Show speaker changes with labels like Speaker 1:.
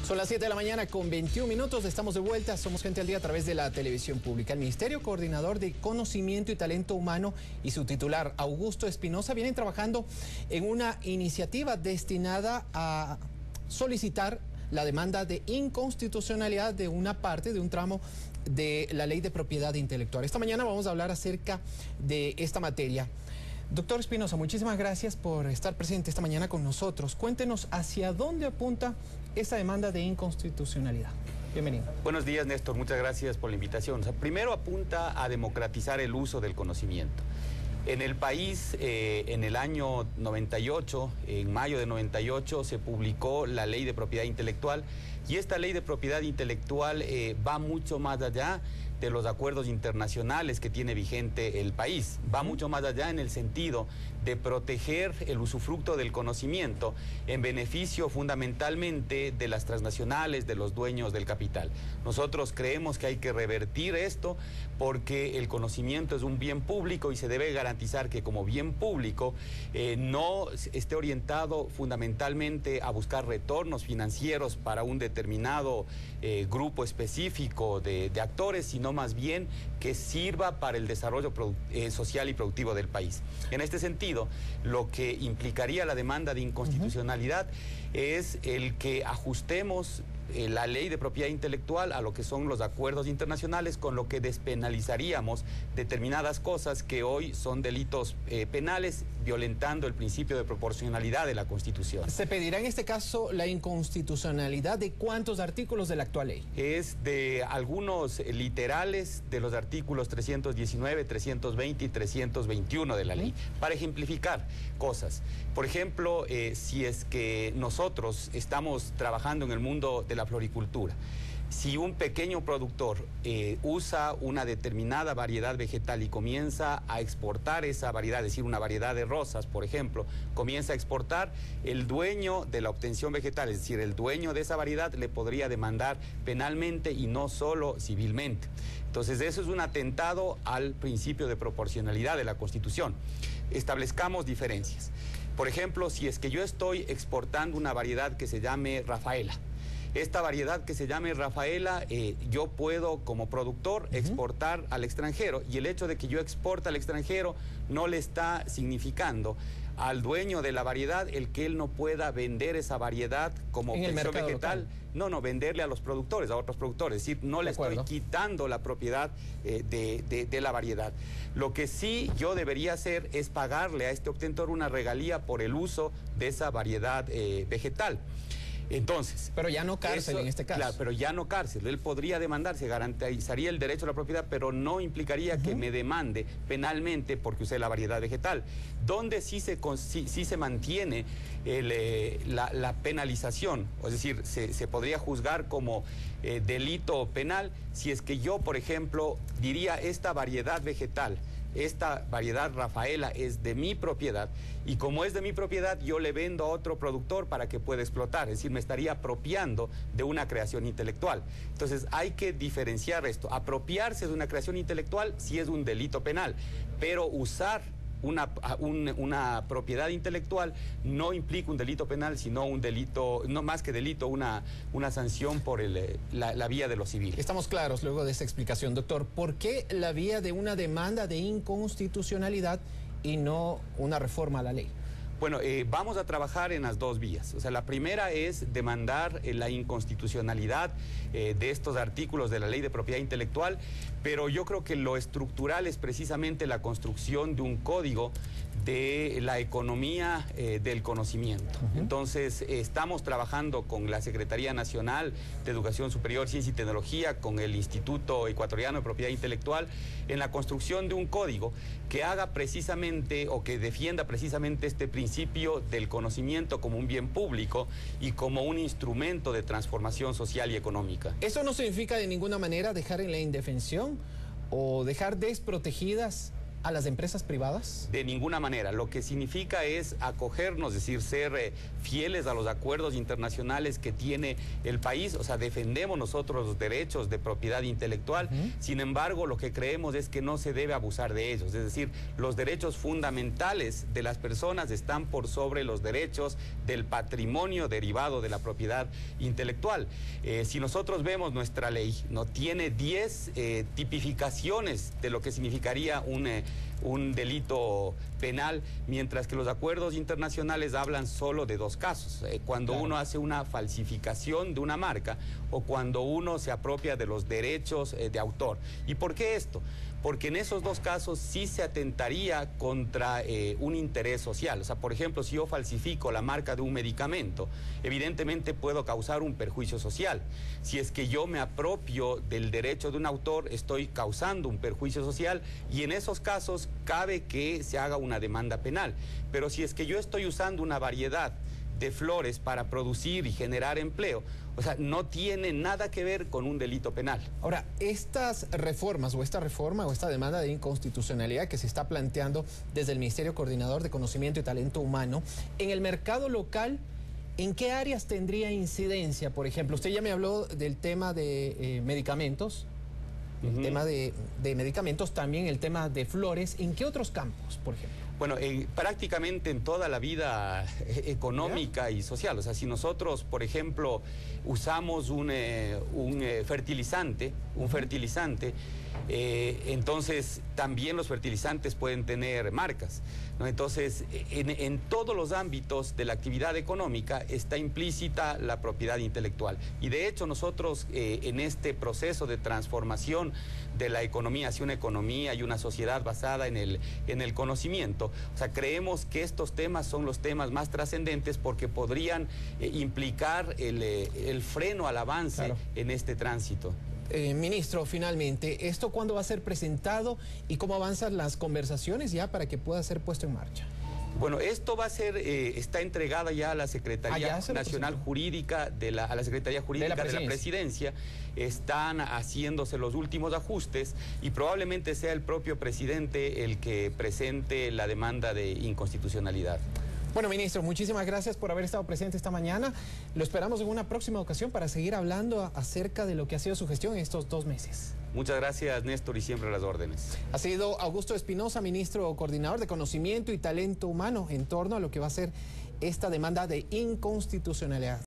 Speaker 1: Son las 7 de la mañana con 21 minutos, estamos de vuelta, somos Gente al Día a través de la televisión pública. El Ministerio Coordinador de Conocimiento y Talento Humano y su titular, Augusto Espinosa, vienen trabajando en una iniciativa destinada a solicitar la demanda de inconstitucionalidad de una parte, de un tramo de la Ley de Propiedad Intelectual. Esta mañana vamos a hablar acerca de esta materia. Doctor Espinosa, muchísimas gracias por estar presente esta mañana con nosotros. Cuéntenos hacia dónde apunta esta demanda de inconstitucionalidad. Bienvenido.
Speaker 2: Buenos días, Néstor. Muchas gracias por la invitación. Primero apunta a democratizar el uso del conocimiento. En el país, en el año 98, en mayo de 98, se publicó la Ley de Propiedad Intelectual, y esta Ley de Propiedad Intelectual va mucho más allá de los acuerdos internacionales que tiene vigente el país. Va mucho más allá en el sentido de proteger el usufructo del conocimiento en beneficio fundamentalmente de las transnacionales, de los dueños del capital. Nosotros creemos que hay que revertir esto porque el conocimiento es un bien público y se debe garantizar que como bien público no esté orientado fundamentalmente a buscar retornos financieros para un determinado grupo específico de actores, sino más bien que sirva para el desarrollo social y productivo del país. En este sentido, lo que implicaría la demanda de inconstitucionalidad es el que ajustemos la ley de propiedad intelectual a lo que son los acuerdos internacionales, con lo que despenalizaríamos determinadas cosas que hoy son delitos penales, violentando el principio de proporcionalidad de la Constitución.
Speaker 1: ¿Se pedirá en este caso la inconstitucionalidad de cuántos artículos de la actual ley?
Speaker 2: Es de algunos literales de los artículos 319, 320 y 321 de la ley. Para ejemplificar cosas, por ejemplo, si es que nosotros estamos trabajando en el mundo de la floricultura, si un pequeño productor usa una determinada variedad vegetal y comienza a exportar esa variedad, es decir, una variedad de rosas, por ejemplo, comienza a exportar, el dueño de la obtención vegetal, es decir, el dueño de esa variedad, le podría demandar penalmente y no solo civilmente. Entonces, eso es un atentado al principio de proporcionalidad de la Constitución. Establezcamos diferencias. Por ejemplo, si es que yo estoy exportando una variedad que se llame Rafaela, esta variedad que se llame Rafaela, yo puedo como productor exportar al extranjero, y el hecho de que yo exporte al extranjero no le está significando al dueño de la variedad el que él no pueda vender esa variedad como obtención vegetal. No, venderle a los productores, a otros productores, es decir, no le estoy quitando la propiedad de la variedad. Lo que sí yo debería hacer es pagarle a este obtentor una regalía por el uso de esa variedad vegetal. Entonces,
Speaker 1: pero ya no cárcel en este caso.
Speaker 2: Claro, pero ya no cárcel. Él podría demandar, se garantizaría el derecho a la propiedad, pero no implicaría que me demande penalmente porque usé la variedad vegetal. Donde sí se mantiene la penalización, es decir, se podría juzgar como delito penal si es que yo, por ejemplo, diría esta variedad vegetal, esta variedad Rafaela es de mi propiedad, y como es de mi propiedad yo le vendo a otro productor para que pueda explotar, es decir, me estaría apropiando de una creación intelectual. Entonces hay que diferenciar esto. Apropiarse de una creación intelectual sí es un delito penal, pero usar una propiedad intelectual no implica un delito penal, sino un delito, no más que delito, una sanción por la vía de lo civil.
Speaker 1: Estamos claros luego de esta explicación, doctor. ¿Por qué la vía de una demanda de inconstitucionalidad y no una reforma a la ley?
Speaker 2: Bueno, vamos a trabajar en las dos vías. O sea, la primera es demandar la inconstitucionalidad de estos artículos de la Ley de Propiedad Intelectual, pero yo creo que lo estructural es precisamente la construcción de un código de la economía del conocimiento. Entonces, estamos trabajando con la Secretaría Nacional de Educación Superior, Ciencia y Tecnología, con el Instituto Ecuatoriano de Propiedad Intelectual, en la construcción de un código que haga precisamente o que defienda precisamente este principio del conocimiento como un bien público y como un instrumento de transformación social y económica.
Speaker 1: ¿Eso no significa de ninguna manera dejar en la indefensión o dejar desprotegidas a las empresas privadas?
Speaker 2: De ninguna manera. Lo que significa es acogernos, es decir, ser fieles a los acuerdos internacionales que tiene el país. O sea, defendemos nosotros los derechos de propiedad intelectual. Sin embargo, lo que creemos es que no se debe abusar de ellos. Es decir, los derechos fundamentales de las personas están por sobre los derechos del patrimonio derivado de la propiedad intelectual. Si nosotros vemos nuestra ley, no tiene 10 tipificaciones de lo que significaría un delito penal, mientras que los acuerdos internacionales hablan solo de 2 casos. Cuando uno hace una falsificación de una marca o cuando uno se apropia de los derechos de autor. ¿Y por qué esto? Porque en esos 2 casos sí se atentaría contra un interés social. O sea, por ejemplo, si yo falsifico la marca de un medicamento, evidentemente puedo causar un perjuicio social. Si es que yo me apropio del derecho de un autor, estoy causando un perjuicio social y en esos casos cabe que se haga una demanda penal. Pero si es que yo estoy usando una variedad de flores para producir y generar empleo, o sea, no tiene nada que ver con un delito penal.
Speaker 1: Ahora, estas reformas o esta reforma o esta demanda de inconstitucionalidad que se está planteando desde el Ministerio Coordinador de Conocimiento y Talento Humano, en el mercado local, ¿en qué áreas tendría incidencia? Por ejemplo, usted ya me habló del tema de medicamentos, el tema de medicamentos, también el tema de flores. ¿En qué otros campos, por ejemplo?
Speaker 2: Bueno, prácticamente en toda la vida económica y social. O sea, si nosotros, por ejemplo, usamos un fertilizante, entonces también los fertilizantes pueden tener marcas, ¿no? Entonces, en todos los ámbitos de la actividad económica está implícita la propiedad intelectual. Y de hecho nosotros en este proceso de transformación de la economía hacia una economía y una sociedad basada en el conocimiento, o sea, creemos que estos temas son los temas más trascendentes porque podrían implicar el freno al avance en este tránsito.
Speaker 1: Ministro, finalmente, ¿esto cuándo va a ser presentado y cómo avanzan las conversaciones ya para que pueda ser puesto en marcha?
Speaker 2: Bueno, esto va a ser, está entregada ya a la Secretaría Nacional Jurídica, a la Secretaría Jurídica de la Presidencia. Están haciéndose los últimos ajustes y probablemente sea el propio presidente el que presente la demanda de inconstitucionalidad.
Speaker 1: Bueno, ministro, muchísimas gracias por haber estado presente esta mañana. Lo esperamos en una próxima ocasión para seguir hablando acerca de lo que ha sido su gestión en estos 2 meses.
Speaker 2: Muchas gracias, Néstor, y siempre a las órdenes.
Speaker 1: Ha sido Augusto Espinosa, ministro coordinador de Conocimiento y Talento Humano, en torno a lo que va a ser esta demanda de inconstitucionalidad.